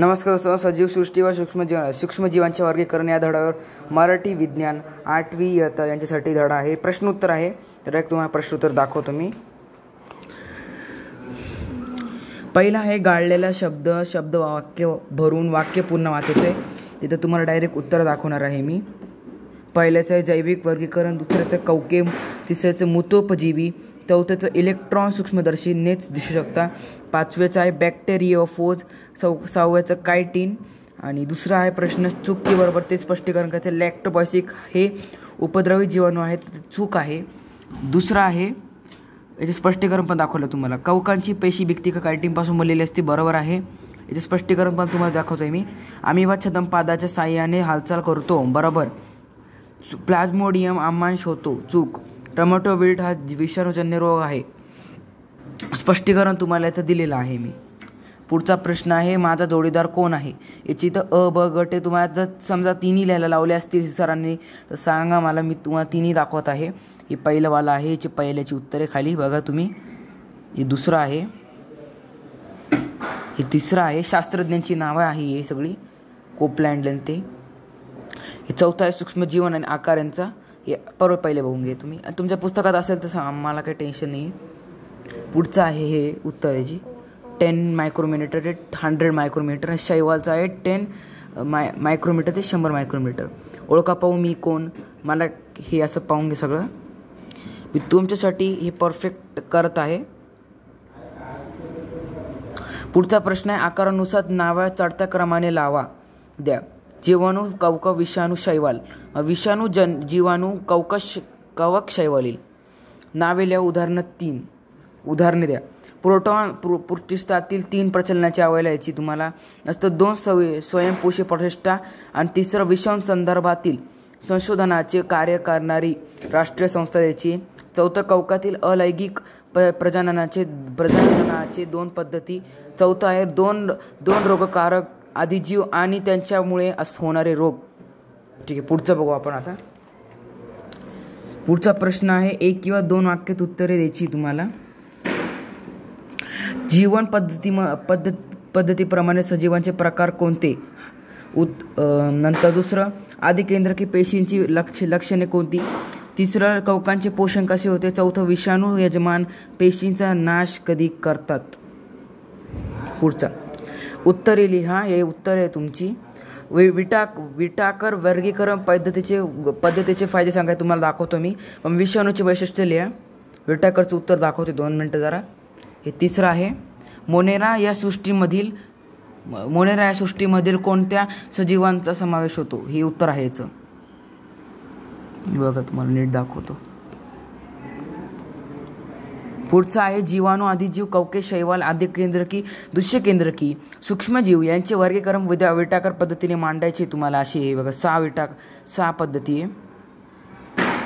नमस्कार दोस्तों, सजीव सृष्टी व सूक्ष्मजीवांचे वर्गीकरण या धड्यावर मराठी विज्ञान 8वी इयत्ता यांच्यासाठी धडा आहे. प्रश्न उत्तर आहे. तर एक तुम्हाला प्रश्न उत्तर दाखवतो मी. पहिला आहे गाळलेला शब्द वाक्य भरून वाक्य पूर्ण वाचायचे. तिथं तुम्हाला डायरेक्ट उत्तर दाखवणार आहे मी. पहिल्याचं आहे जैविक वर्गीकरण, दुसऱ्याचं कौकेम, तिसऱ्याचं मूतोपजीवी, चौथ्याचं इलेक्ट्रॉन सूक्ष्मदर्शी नेच दिसू शकता, पाचव्याचं आहे बॅक्टेरियोफोज, सहाव्याचं कायटिन आणि दुसरा आहे प्रश्न चुकीबरोबर ते स्पष्टीकरण करायचं. लॅक्टोबॅसिक हे उपद्रवी जीवाणू आहेत, चूक आहे. दुसरा आहे याचे स्पष्टीकरण पण दाखवलं तुम्हाला. कवकांची पेशी भिक्तिका कायटिनपासून बनलेली असते, बरोबर आहे. याचे स्पष्टीकरण पण तुम्हाला दाखवतोय मी. अमिबा छद्मपादाच्या साह्याने हालचाल करतो, बरोबर. प्लाझ्मोडियम आमांश होतो, चूक. टोमॅटो विल्ट हा विषाणूजन्य रोग आहे, स्पष्टीकरण तुम्हाला इथं दिलेलं आहे मी. पुढचा प्रश्न आहे माझा जोडीदार कोण आहे. याची तर अ ब गट आहे. तुम्हाला जर समजा तिन्ही लिहायला लावले असतील सरांनी तर सांगा मला, मी तुम्हाला तिन्ही दाखवत आहे. हे पहिलंवाला आहे, याची पहिल्याची उत्तरे खाली बघा तुम्ही. हे दुसरं आहे, हे तिसरं आहे. शास्त्रज्ञांची नावं आहे हे सगळी, कोपलँड ते. हे चौथा आहे सूक्ष्मजीवन आणि आकार यांचा. हे परत पहिले बघून घे तुम्ही. तुमच्या पुस्तकात असेल तर आम्हाला काही टेन्शन नाही. पुढचं आहे हे उत्तर याची 10 मायक्रोमीटर ते 100 मायक्रोमीटर. शैवालचं आहे 10 मायक्रोमीटर ते 100 मायक्रोमीटर. ओळखा पाहू मी कोण, मला हे असं पाहून घे सगळं. मी तुमच्यासाठी हे परफेक्ट करत आहे. पुढचा प्रश्न आहे आकारानुसार नावा चढत्या क्रमाने लावा द्या. जीवाणू, कवक, विषाणू, शैवाल. विषाणू, जीवाणू, कवक, शैवाल येईल. नावे लिहा. उदाहरणे द्या. प्रोटॉन पृष्ठातील 3 प्रचलनाची अवयलाची तुम्हाला असतं. 2 स्वयंपोषी प्रतिष्ठा आणि तिसरं विषाणू संदर्भातील संशोधनाचे कार्य करणारी राष्ट्रीय संस्था याची. चौथं कवकातील अलैंगिक प्रजननाचे 2 पद्धती. चौथं आहे दोन रोगकारक आदिजीव आणि त्यांच्यामुळे होणारे रोग. ठीक आहे, पुढचं बघू आपण आता. पुढचा प्रश्न आहे 1 किंवा 2 वाक्यात उत्तरे द्यायची तुम्हाला. जीवन पद्धतीप्रमाणे सजीवांचे प्रकार कोणते. नंतर दुसरं आदिकेंद्रकी पेशींची लक्षणे कोणती. तिसरं कवकांचे पोषण कसे होते. चौथं विषाणू यजमान पेशींचा नाश कधी करतात. पुढचा उत्तरे लिहा. हे उत्तर आहे तुमची. विटाकर वर्गीकरण पद्धतीचे फायदे सांगाय तुम्हाला दाखवतो मी. पण विषाणूचे वैशिष्ट्य लिहा. विटाकरचं उत्तर दाखवते 2 मिनटं जरा. हे तिसरं आहे मोनेरा या सृष्टीमधील कोणत्या सजीवांचा समावेश होतो. हे उत्तर आहे याचं. बघा तुम्हाला नीट दाखवतो. पुढचा आहे जीवाणू, आदिजीव, कवके, शैवाल, आदिकेंद्रकी, दुष्यकेंद्रकी, सूक्ष्मजीव यांचे वर्गीकरण विटाकर पद्धतीने मांडायचे तुम्हाला. अशी हे बघा 6 पद्धती आहे.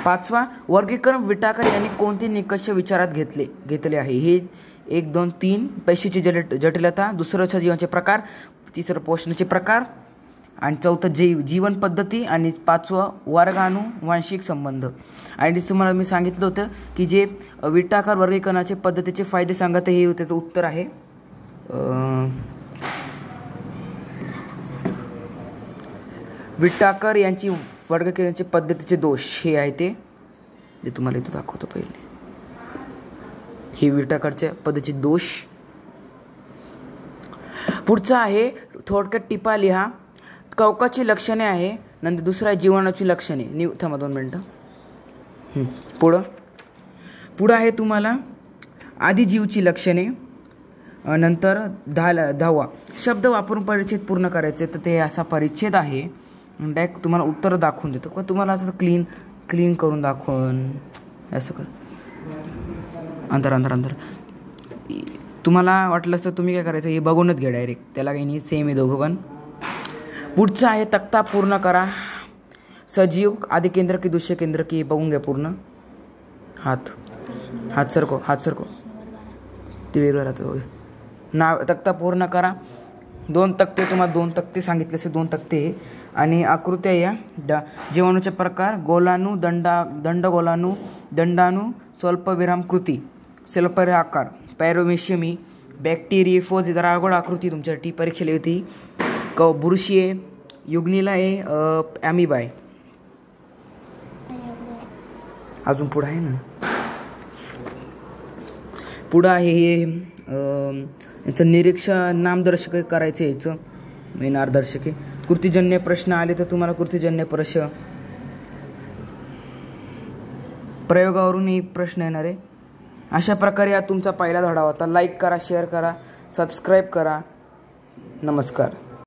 5वा वर्गीकरण विटाकर यांनी कोणते निकष विचारात घेतले आहे. हे 1 2 3 पेशीची जटिलता, दुसरं सजीवांचे प्रकार, तिसरं पोषणाचे प्रकार आणि चौथं जीवन पद्धती आणि 5वं वर्गानुवांशिक संबंध. आणि तुम्हाला मी सांगितलं होतं की जे विटाकर वर्गीकरणाचे पद्धतीचे फायदे सांगत हे त्याचं उत्तर आहे. विटाकर यांची वर्गीकरणाचे पद्धतीचे दोष हे आहे ते तुम्हाला इथं दाखवतो पहिले. हे विटाकरच्या पद्धतीचे दोष. पुढचा आहे थोडक्यात टिपा लिहा. कवकाची लक्षणे आहे. नंतर दुसरा आहे जीवाणूची लक्षणे. थांबा 2 मिनटं. पुढं आहे तुम्हाला आदिजीवची लक्षणे. नंतर 10वा शब्द वापरून परिच्छेद पूर्ण करायचे. तर ते असा परिच्छेद आहे. डायरेक्ट तुम्हाला उत्तर दाखवून देतो का तुम्हाला असं क्लीन करून दाखवून असं कर. अंतर तुम्हाला वाटलं असतं तुम्ही काय करायचं हे बघूनच घ्या डायरेक्ट. त्याला काही नाही, सेम आहे दोघं पण. पुढचं आहे तक्ता पूर्ण करा. सजीव, आदिकेंद्रकी, दुष्यकेंद्रकी बघून घ्या पूर्ण. हात सरको ते वेगळं राहतं. नाव तक्ता पूर्ण करा. 2 तक्ते तुम्हाला 2 तक्ते सांगितले असे 2 तक्ते. आणि आकृत्या या जीवाणूचे प्रकार गोलाणू, दंडगोलाणू, दंडाणू, स्वल्पविराम कृती, सेलपर आकार, पॅरोमेशियमी, बॅक्टेरियोफोज. जरा अवघड आकृती तुमच्यासाठी परीक्षेला होती. बुरशी आहे, युग्निला आहे, ॲमिबा आहे. अजून पुढं आहे ना, पुढं आहे हे याचं निरीक्षण नामदर्शक करायचं आहे. याचं मेन आर्दर्शक आहे. कृतीजन्य प्रश्न आले तर तुम्हाला कृतीजन्य प्रश्न प्रयोगावरूनही प्रश्न येणार आहे. अशा प्रकारे हा तुमचा पहिला धडा होता. लाईक करा, शेअर करा, सबस्क्राईब करा. नमस्कार.